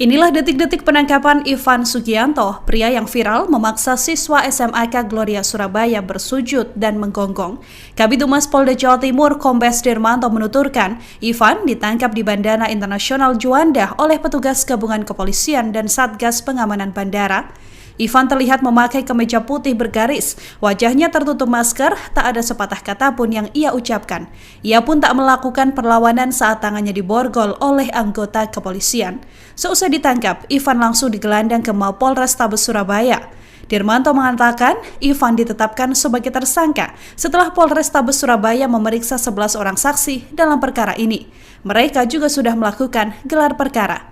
Inilah detik-detik penangkapan Ivan Sugianto, pria yang viral memaksa siswa SMAK Gloria Surabaya bersujud dan menggonggong. Kabid Humas Polda Jawa Timur Kombes Dirmanto menuturkan, Ivan ditangkap di Bandara Internasional Juanda oleh petugas gabungan kepolisian dan Satgas Pengamanan Bandara. Ivan terlihat memakai kemeja putih bergaris, wajahnya tertutup masker, tak ada sepatah kata pun yang ia ucapkan. Ia pun tak melakukan perlawanan saat tangannya diborgol oleh anggota kepolisian. Seusai ditangkap, Ivan langsung digelandang ke Mapolrestabes Surabaya. Dirmanto mengatakan, Ivan ditetapkan sebagai tersangka setelah Polrestabes Surabaya memeriksa 11 orang saksi dalam perkara ini. Mereka juga sudah melakukan gelar perkara.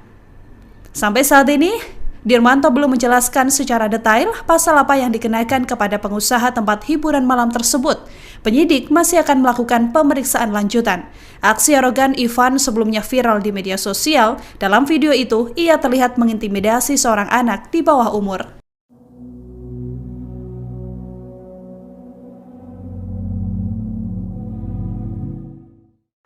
Sampai saat ini, Dirmanto belum menjelaskan secara detail pasal apa yang dikenakan kepada pengusaha tempat hiburan malam tersebut. Penyidik masih akan melakukan pemeriksaan lanjutan. Aksi arogan Ivan sebelumnya viral di media sosial. Dalam video itu, ia terlihat mengintimidasi seorang anak di bawah umur.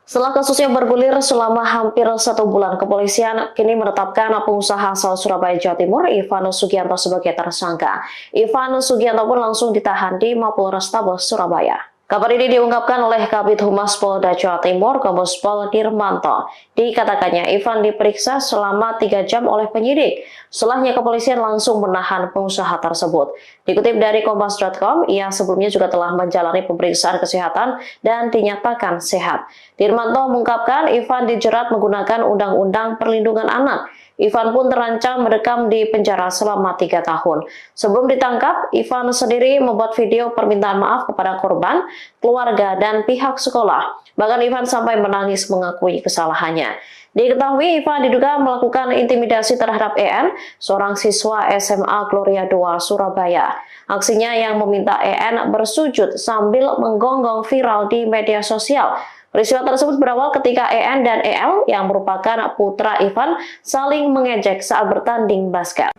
Setelah kasusnya bergulir selama hampir 1 bulan, kepolisian kini menetapkan pengusaha asal Surabaya, Jawa Timur, Ivan Sugianto sebagai tersangka. Ivan Sugianto pun langsung ditahan di Mapolrestabes Surabaya. Kabar ini diungkapkan oleh Kabid Humas Polda Jawa Timur, Kombes Pol Dirmanto. Dikatakannya, Ivan diperiksa selama 3 jam oleh penyidik. Setelahnya kepolisian langsung menahan pengusaha tersebut. Dikutip dari Kompas.com, ia sebelumnya juga telah menjalani pemeriksaan kesehatan dan dinyatakan sehat. Dirmanto mengungkapkan Ivan dijerat menggunakan Undang-Undang Perlindungan Anak. Ivan pun terancam mendekam di penjara selama 3 tahun. Sebelum ditangkap, Ivan sendiri membuat video permintaan maaf kepada korban, keluarga, dan pihak sekolah. Bahkan Ivan sampai menangis mengakui kesalahannya. Diketahui Ivan diduga melakukan intimidasi terhadap EN, seorang siswa SMA Gloria 2 Surabaya. Aksinya yang meminta EN bersujud sambil menggonggong viral di media sosial. Peristiwa tersebut berawal ketika EN dan EL yang merupakan putra Ivan saling mengejek saat bertanding basket.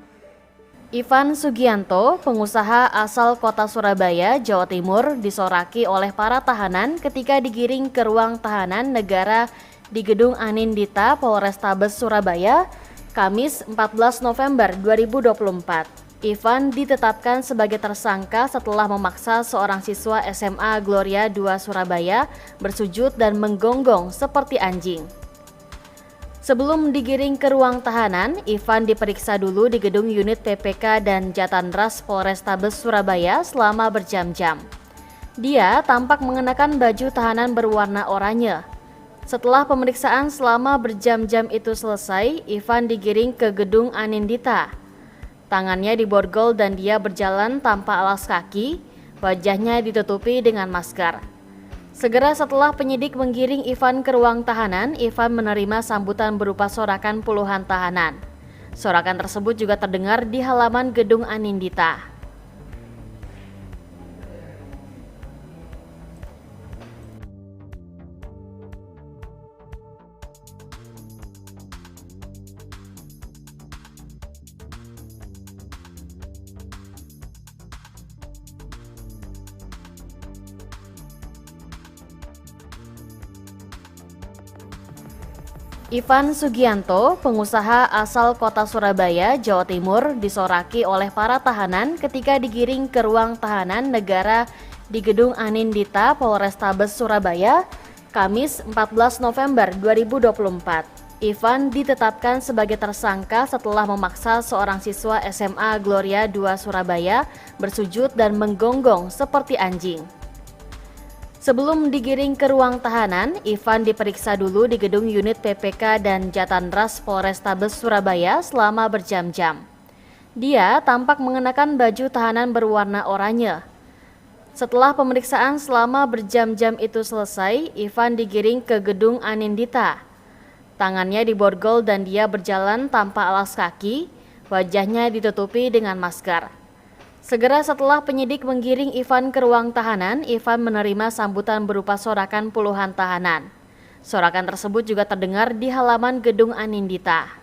Ivan Sugianto, pengusaha asal kota Surabaya, Jawa Timur, disoraki oleh para tahanan ketika digiring ke ruang tahanan negara di Gedung Anindita, Polrestabes Surabaya, Kamis 14 November 2024. Ivan ditetapkan sebagai tersangka setelah memaksa seorang siswa SMA Gloria 2 Surabaya bersujud dan menggonggong seperti anjing. Sebelum digiring ke ruang tahanan, Ivan diperiksa dulu di gedung unit PPK dan Jatandras Polrestabes Surabaya selama berjam-jam. Dia tampak mengenakan baju tahanan berwarna oranye. Setelah pemeriksaan selama berjam-jam itu selesai, Ivan digiring ke gedung Anindita. Tangannya diborgol dan dia berjalan tanpa alas kaki, wajahnya ditutupi dengan masker. Segera setelah penyidik menggiring Ivan ke ruang tahanan, Ivan menerima sambutan berupa sorakan puluhan tahanan. Sorakan tersebut juga terdengar di halaman gedung Anindita. Ivan Sugianto, pengusaha asal kota Surabaya, Jawa Timur, disoraki oleh para tahanan ketika digiring ke ruang tahanan negara di Gedung Anindita, Polrestabes Surabaya, Kamis 14 November 2024. Ivan ditetapkan sebagai tersangka setelah memaksa seorang siswa SMA Gloria 2 Surabaya bersujud dan menggonggong seperti anjing. Sebelum digiring ke ruang tahanan, Ivan diperiksa dulu di gedung unit PPK dan Jatandras Polrestabes Surabaya selama berjam-jam. Dia tampak mengenakan baju tahanan berwarna oranye. Setelah pemeriksaan selama berjam-jam itu selesai, Ivan digiring ke gedung Anindita. Tangannya diborgol dan dia berjalan tanpa alas kaki, wajahnya ditutupi dengan masker. Segera setelah penyidik menggiring Ivan ke ruang tahanan, Ivan menerima sambutan berupa sorakan puluhan tahanan. Sorakan tersebut juga terdengar di halaman gedung Anindita.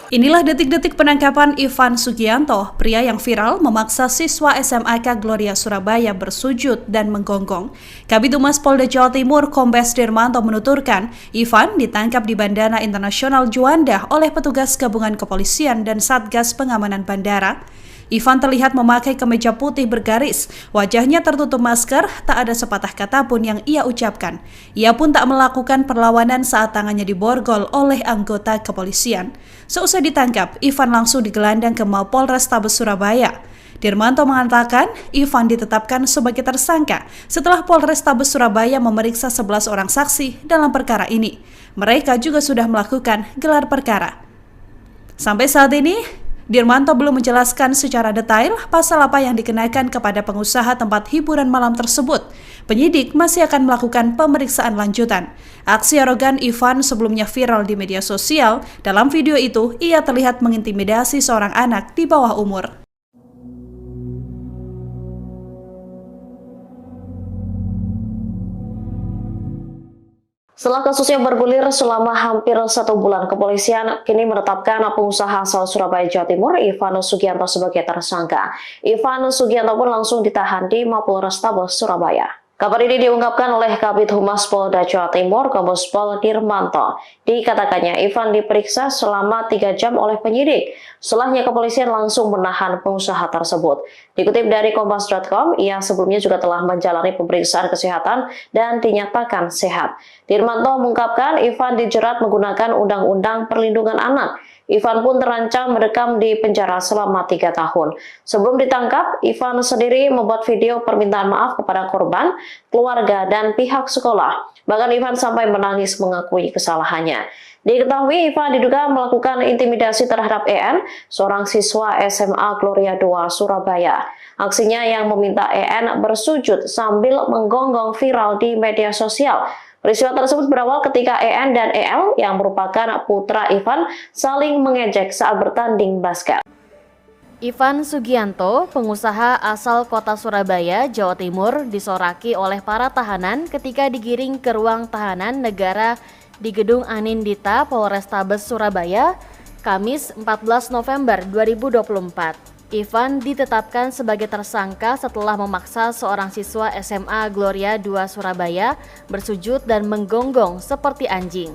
Inilah detik-detik penangkapan Ivan Sugianto, pria yang viral memaksa siswa SMAK Gloria Surabaya bersujud dan menggonggong. Kabid Humas Polda Jawa Timur Kombes Dirmanto menuturkan, Ivan ditangkap di Bandara Internasional Juanda oleh petugas gabungan kepolisian dan Satgas Pengamanan Bandara. Ivan terlihat memakai kemeja putih bergaris, wajahnya tertutup masker, tak ada sepatah kata pun yang ia ucapkan. Ia pun tak melakukan perlawanan saat tangannya diborgol oleh anggota kepolisian. Seusai ditangkap, Ivan langsung digelandang ke Mapolrestabes Surabaya. Dirmanto mengatakan, Ivan ditetapkan sebagai tersangka setelah Polrestabes Surabaya memeriksa 11 orang saksi dalam perkara ini. Mereka juga sudah melakukan gelar perkara. Sampai saat ini, Dirmanto belum menjelaskan secara detail pasal apa yang dikenakan kepada pengusaha tempat hiburan malam tersebut. Penyidik masih akan melakukan pemeriksaan lanjutan. Aksi arogan Ivan sebelumnya viral di media sosial. Dalam video itu, ia terlihat mengintimidasi seorang anak di bawah umur. Setelah kasusnya bergulir selama hampir 1 bulan, kepolisian kini menetapkan pengusaha asal Surabaya, Jawa Timur, Ivan Sugianto sebagai tersangka. Ivan Sugianto pun langsung ditahan di Mapolrestabes Surabaya. Kabar ini diungkapkan oleh Kabid Humas Polda Jawa Timur, Kombes Pol Dirmanto. Dikatakannya, Ivan diperiksa selama 3 jam oleh penyidik. Setelahnya kepolisian langsung menahan pengusaha tersebut. Dikutip dari Kompas.com, ia sebelumnya juga telah menjalani pemeriksaan kesehatan dan dinyatakan sehat. Dirmanto mengungkapkan Ivan dijerat menggunakan Undang-Undang Perlindungan Anak. Ivan pun terancam mendekam di penjara selama 3 tahun. Sebelum ditangkap, Ivan sendiri membuat video permintaan maaf kepada korban, keluarga, dan pihak sekolah. Bahkan Ivan sampai menangis mengakui kesalahannya. Diketahui Ivan diduga melakukan intimidasi terhadap EN, seorang siswa SMA Gloria 2 Surabaya. Aksinya yang meminta EN bersujud sambil menggonggong viral di media sosial. Peristiwa tersebut berawal ketika EN dan EL yang merupakan putra Ivan saling mengejek saat bertanding basket. Ivan Sugianto, pengusaha asal kota Surabaya, Jawa Timur, disoraki oleh para tahanan ketika digiring ke ruang tahanan negara di Gedung Anindita, Polrestabes Surabaya, Kamis 14 November 2024. Ivan ditetapkan sebagai tersangka setelah memaksa seorang siswa SMA Gloria 2 Surabaya bersujud dan menggonggong seperti anjing.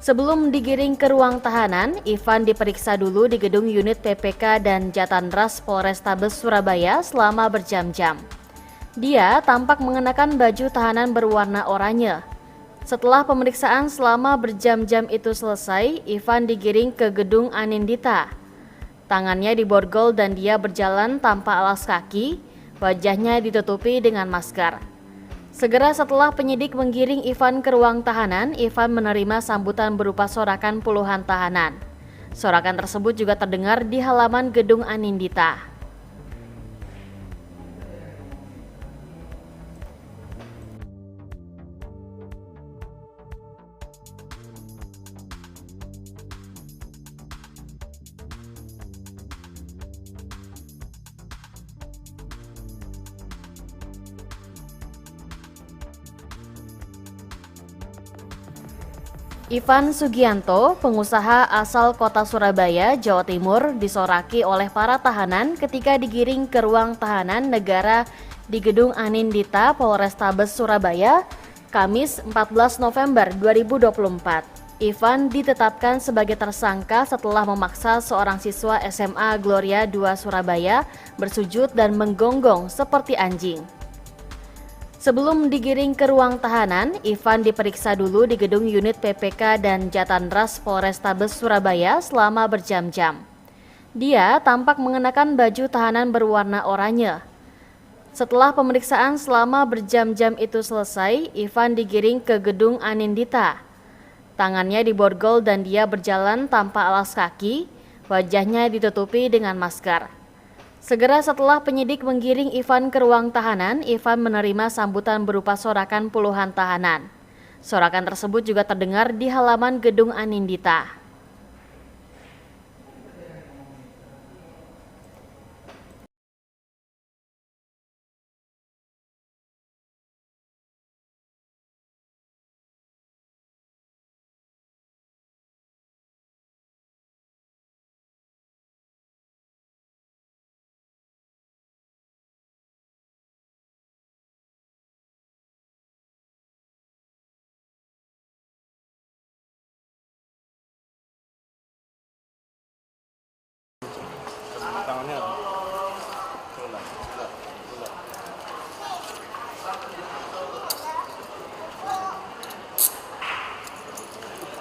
Sebelum digiring ke ruang tahanan, Ivan diperiksa dulu di gedung unit PPK dan Jatandras Polrestabes Surabaya selama berjam-jam. Dia tampak mengenakan baju tahanan berwarna oranye. Setelah pemeriksaan selama berjam-jam itu selesai, Ivan digiring ke gedung Anindita. Tangannya diborgol dan dia berjalan tanpa alas kaki, wajahnya ditutupi dengan masker. Segera setelah penyidik menggiring Ivan ke ruang tahanan, Ivan menerima sambutan berupa sorakan puluhan tahanan. Sorakan tersebut juga terdengar di halaman gedung Anindita. Ivan Sugianto, pengusaha asal kota Surabaya, Jawa Timur, disoraki oleh para tahanan ketika digiring ke ruang tahanan negara di Gedung Anindita, Polrestabes Surabaya, Kamis 14 November 2024. Ivan ditetapkan sebagai tersangka setelah memaksa seorang siswa SMA Gloria 2 Surabaya bersujud dan menggonggong seperti anjing. Sebelum digiring ke ruang tahanan, Ivan diperiksa dulu di gedung unit PPK dan Jatandras Polrestabes Surabaya selama berjam-jam. Dia tampak mengenakan baju tahanan berwarna oranye. Setelah pemeriksaan selama berjam-jam itu selesai, Ivan digiring ke gedung Anindita. Tangannya diborgol dan dia berjalan tanpa alas kaki, wajahnya ditutupi dengan masker. Segera setelah penyidik menggiring Ivan ke ruang tahanan, Ivan menerima sambutan berupa sorakan puluhan tahanan. Sorakan tersebut juga terdengar di halaman gedung Anindita.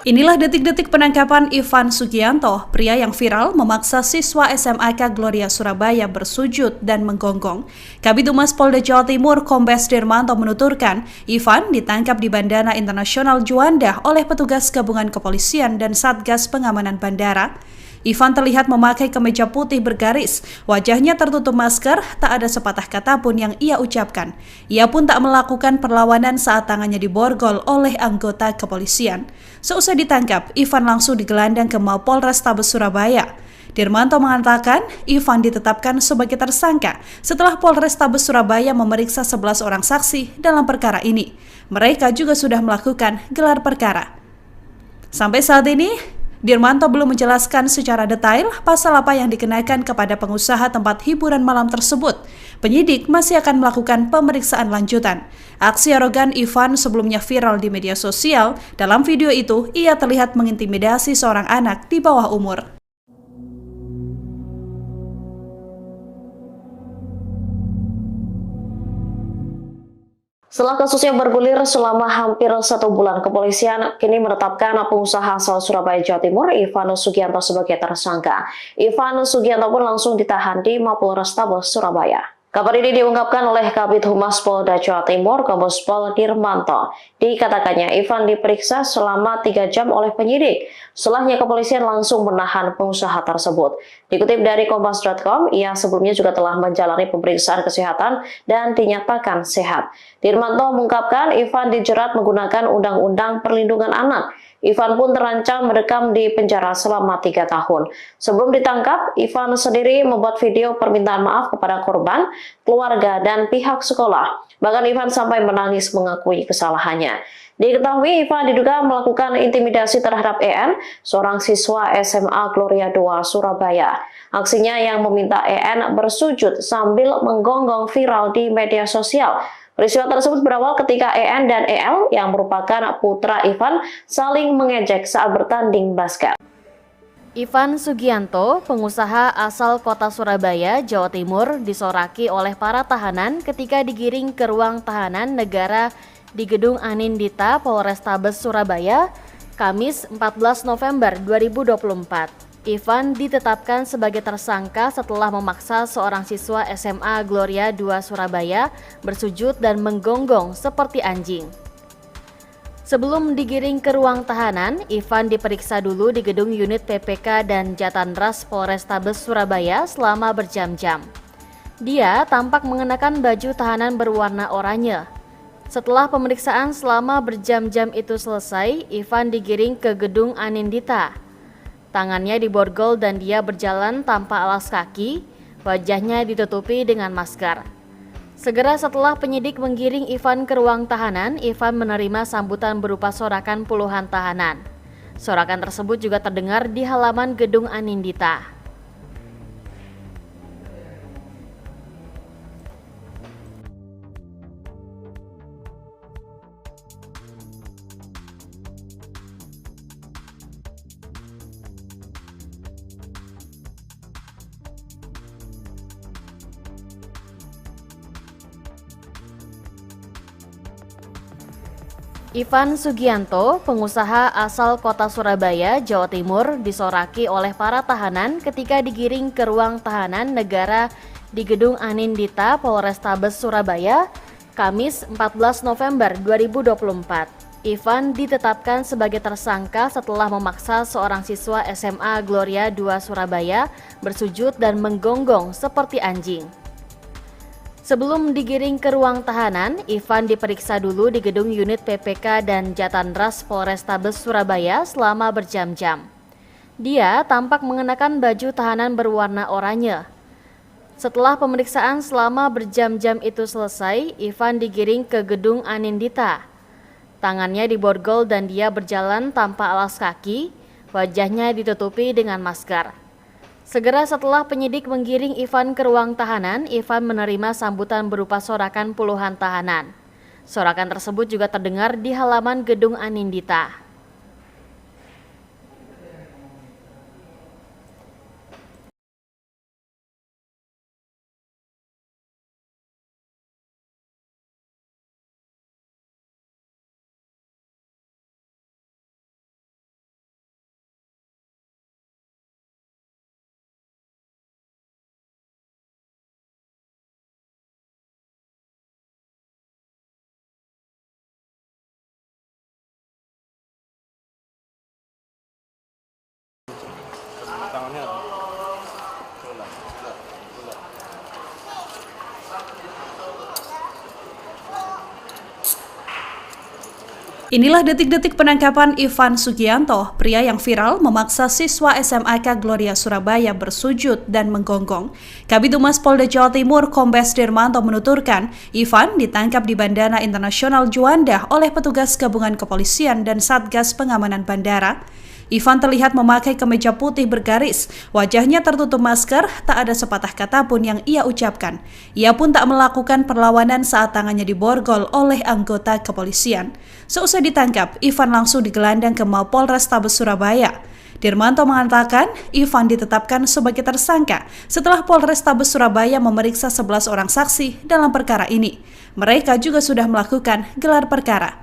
Inilah detik-detik penangkapan Ivan Sugianto, pria yang viral memaksa siswa SMAK Gloria Surabaya bersujud dan menggonggong. Kabid Humas Polda Jawa Timur Kombes Dirmanto menuturkan, Ivan ditangkap di Bandara Internasional Juanda oleh petugas gabungan kepolisian dan Satgas Pengamanan Bandara. Ivan terlihat memakai kemeja putih bergaris, wajahnya tertutup masker, tak ada sepatah kata pun yang ia ucapkan. Ia pun tak melakukan perlawanan saat tangannya diborgol oleh anggota kepolisian. Seusai ditangkap, Ivan langsung digelandang ke Mapolrestabes Surabaya. Dirmanto mengatakan, Ivan ditetapkan sebagai tersangka setelah Polrestabes Surabaya memeriksa 11 orang saksi dalam perkara ini. Mereka juga sudah melakukan gelar perkara. Sampai saat ini, Dirmanto belum menjelaskan secara detail pasal apa yang dikenakan kepada pengusaha tempat hiburan malam tersebut. Penyidik masih akan melakukan pemeriksaan lanjutan. Aksi arogan Ivan sebelumnya viral di media sosial. Dalam video itu, ia terlihat mengintimidasi seorang anak di bawah umur. Setelah kasus yang bergulir selama hampir 1 bulan, kepolisian kini menetapkan pengusaha asal Surabaya, Jawa Timur, Ivan Sugianto sebagai tersangka. Ivan Sugianto pun langsung ditahan di Mapolrestabes Surabaya. Kabar ini diungkapkan oleh Kabid Humas Polda Jawa Timur, Kombes Pol Dirmanto. Dikatakannya, Ivan diperiksa selama 3 jam oleh penyidik. Setelahnya kepolisian langsung menahan pengusaha tersebut. Dikutip dari Kompas.com, ia sebelumnya juga telah menjalani pemeriksaan kesehatan dan dinyatakan sehat. Dirmanto mengungkapkan Ivan dijerat menggunakan Undang-Undang Perlindungan Anak. Ivan pun terancam mendekam di penjara selama 3 tahun. Sebelum ditangkap, Ivan sendiri membuat video permintaan maaf kepada korban, keluarga, dan pihak sekolah. Bahkan Ivan sampai menangis mengakui kesalahannya. Diketahui Ivan diduga melakukan intimidasi terhadap EN, seorang siswa SMA Gloria 2 Surabaya. Aksinya yang meminta EN bersujud sambil menggonggong viral di media sosial. Peristiwa tersebut berawal ketika EN dan EL yang merupakan putra Ivan saling mengejek saat bertanding basket. Ivan Sugianto, pengusaha asal kota Surabaya, Jawa Timur, disoraki oleh para tahanan ketika digiring ke ruang tahanan negara di Gedung Anindita, Polrestabes Surabaya, Kamis 14 November 2024. Ivan ditetapkan sebagai tersangka setelah memaksa seorang siswa SMA Gloria 2 Surabaya bersujud dan menggonggong seperti anjing. Sebelum digiring ke ruang tahanan, Ivan diperiksa dulu di gedung unit PPK dan Jatandras Polrestabes Surabaya selama berjam-jam. Dia tampak mengenakan baju tahanan berwarna oranye. Setelah pemeriksaan selama berjam-jam itu selesai, Ivan digiring ke gedung Anindita. Tangannya diborgol dan dia berjalan tanpa alas kaki, wajahnya ditutupi dengan masker. Segera setelah penyidik menggiring Ivan ke ruang tahanan, Ivan menerima sambutan berupa sorakan puluhan tahanan. Sorakan tersebut juga terdengar di halaman gedung Anindita. Ivan Sugianto, pengusaha asal kota Surabaya, Jawa Timur, disoraki oleh para tahanan ketika digiring ke ruang tahanan negara di Gedung Anindita, Polrestabes Surabaya, Kamis 14 November 2024. Ivan ditetapkan sebagai tersangka setelah memaksa seorang siswa SMA Gloria 2 Surabaya bersujud dan menggonggong seperti anjing. Sebelum digiring ke ruang tahanan, Ivan diperiksa dulu di gedung unit PPK dan Jatandras Polrestabes Surabaya selama berjam-jam. Dia tampak mengenakan baju tahanan berwarna oranye. Setelah pemeriksaan selama berjam-jam itu selesai, Ivan digiring ke gedung Anindita. Tangannya diborgol dan dia berjalan tanpa alas kaki, wajahnya ditutupi dengan masker. Segera setelah penyidik menggiring Ivan ke ruang tahanan, Ivan menerima sambutan berupa sorakan puluhan tahanan. Sorakan tersebut juga terdengar di halaman gedung Anindita. Inilah detik-detik penangkapan Ivan Sugianto, pria yang viral memaksa siswa SMAK Gloria Surabaya bersujud dan menggonggong. Kabid Humas Polda Jawa Timur Kombes Dirmanto menuturkan, Ivan ditangkap di Bandara Internasional Juanda oleh petugas gabungan kepolisian dan Satgas Pengamanan Bandara. Ivan terlihat memakai kemeja putih bergaris, wajahnya tertutup masker, tak ada sepatah kata pun yang ia ucapkan. Ia pun tak melakukan perlawanan saat tangannya diborgol oleh anggota kepolisian. Seusai ditangkap, Ivan langsung digelandang ke Mapolrestabes Surabaya. Dirmanto mengatakan, Ivan ditetapkan sebagai tersangka setelah Polrestabes Surabaya memeriksa 11 orang saksi dalam perkara ini. Mereka juga sudah melakukan gelar perkara.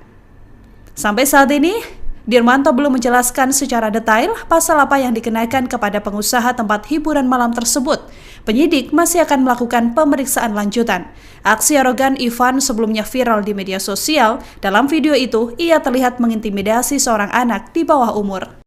Sampai saat ini, Dirmanto belum menjelaskan secara detail pasal apa yang dikenakan kepada pengusaha tempat hiburan malam tersebut. Penyidik masih akan melakukan pemeriksaan lanjutan. Aksi arogan Ivan sebelumnya viral di media sosial. Dalam video itu, ia terlihat mengintimidasi seorang anak di bawah umur.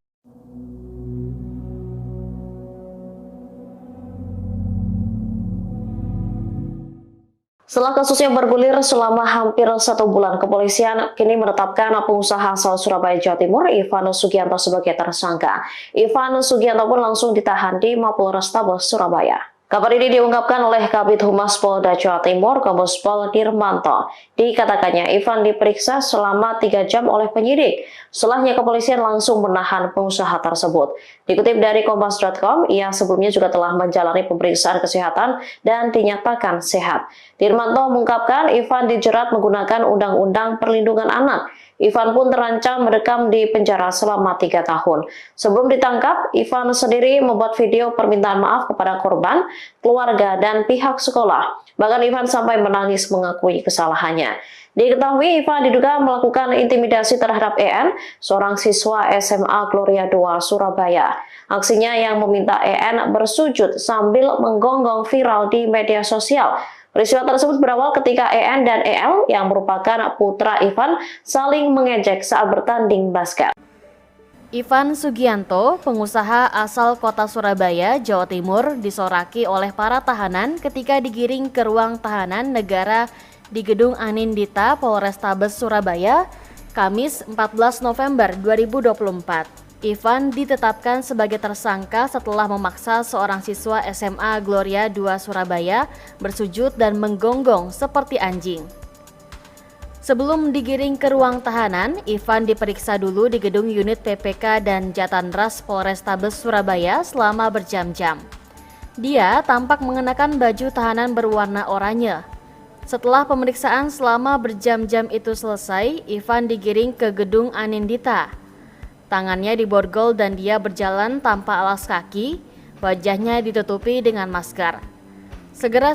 Setelah kasusnya bergulir selama hampir 1 bulan, kepolisian kini menetapkan pengusaha asal Surabaya, Jawa Timur, Ivan Sugianto sebagai tersangka. Ivan Sugianto pun langsung ditahan di Mapolrestabes Surabaya. Kabar ini diungkapkan oleh Kabid Humas Polda Jawa Timur, Kombes Pol Dirmanto. Dikatakannya, Ivan diperiksa selama 3 jam oleh penyidik. Setelahnya kepolisian langsung menahan pengusaha tersebut. Dikutip dari Kompas.com, ia sebelumnya juga telah menjalani pemeriksaan kesehatan dan dinyatakan sehat. Dirmanto mengungkapkan Ivan dijerat menggunakan Undang-Undang Perlindungan Anak. Ivan pun terancam mendekam di penjara selama 3 tahun. Sebelum ditangkap, Ivan sendiri membuat video permintaan maaf kepada korban, keluarga, dan pihak sekolah. Bahkan Ivan sampai menangis mengakui kesalahannya. Diketahui Ivan diduga melakukan intimidasi terhadap EN, seorang siswa SMA Gloria 2 Surabaya. Aksinya yang meminta EN bersujud sambil menggonggong viral di media sosial. Peristiwa tersebut berawal ketika EN dan EL yang merupakan putra Ivan saling mengejek saat bertanding basket. Ivan Sugianto, pengusaha asal kota Surabaya, Jawa Timur, disoraki oleh para tahanan ketika digiring ke ruang tahanan negara di Gedung Anindita, Polrestabes Surabaya, Kamis 14 November 2024. Ivan ditetapkan sebagai tersangka setelah memaksa seorang siswa SMA Gloria 2 Surabaya bersujud dan menggonggong seperti anjing. Sebelum digiring ke ruang tahanan, Ivan diperiksa dulu di gedung unit PPK dan Jatanras Polrestabes Surabaya selama berjam-jam. Dia tampak mengenakan baju tahanan berwarna oranye. Setelah pemeriksaan selama berjam-jam itu selesai, Ivan digiring ke gedung Anindita. Tangannya diborgol dan dia berjalan tanpa alas kaki, wajahnya ditutupi dengan masker. Segera